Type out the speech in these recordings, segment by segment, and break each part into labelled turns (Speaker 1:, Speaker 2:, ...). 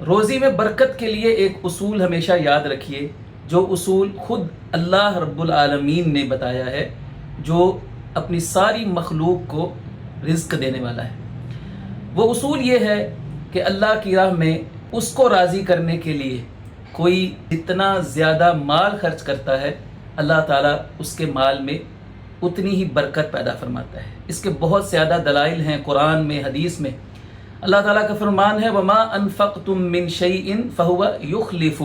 Speaker 1: روزی میں برکت کے لیے ایک اصول ہمیشہ یاد رکھیے، جو اصول خود اللہ رب العالمین نے بتایا ہے، جو اپنی ساری مخلوق کو رزق دینے والا ہے۔ وہ اصول یہ ہے کہ اللہ کی راہ میں اس کو راضی کرنے کے لیے کوئی جتنا زیادہ مال خرچ کرتا ہے، اللہ تعالیٰ اس کے مال میں اتنی ہی برکت پیدا فرماتا ہے۔ اس کے بہت زیادہ دلائل ہیں قرآن میں، حدیث میں۔ اللہ تعالیٰ کا فرمان ہے وَمَا أَنفَقْتُم مِّن شَيْءٍ فَهُوَ يُخْلِفُ،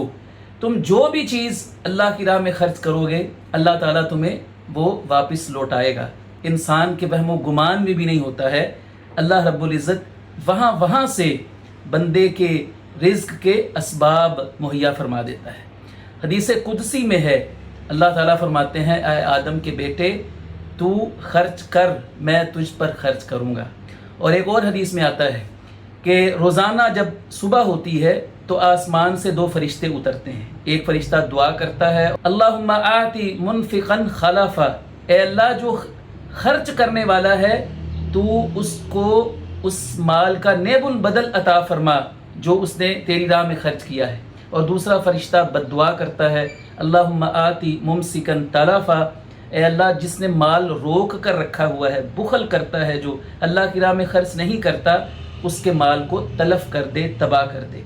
Speaker 1: تم جو بھی چیز اللہ کی راہ میں خرچ کرو گے، اللہ تعالیٰ تمہیں وہ واپس لوٹائے گا۔ انسان کے وہم و گمان میں بھی نہیں ہوتا ہے، اللہ رب العزت وہاں سے بندے کے رزق کے اسباب مہیا فرما دیتا ہے۔ حدیث قدسی میں ہے، اللہ تعالیٰ فرماتے ہیں اے آدم کے بیٹے، تو خرچ کر، میں تجھ پر خرچ کروں گا۔ اور ایک اور حدیث میں آتا ہے کہ روزانہ جب صبح ہوتی ہے تو آسمان سے دو فرشتے اترتے ہیں۔ ایک فرشتہ دعا کرتا ہے اللہم آتی منفقا خلفا، اے اللہ جو خرچ کرنے والا ہے تو اس کو اس مال کا نیب البدل عطا فرما جو اس نے تیری راہ میں خرچ کیا ہے۔ اور دوسرا فرشتہ بد دعا کرتا ہے اللہم آتی ممسکا تلفا، اے اللہ جس نے مال روک کر رکھا ہوا ہے، بخل کرتا ہے، جو اللہ کی راہ میں خرچ نہیں کرتا، اس کے مال کو تلف کر دے، تباہ کر دے۔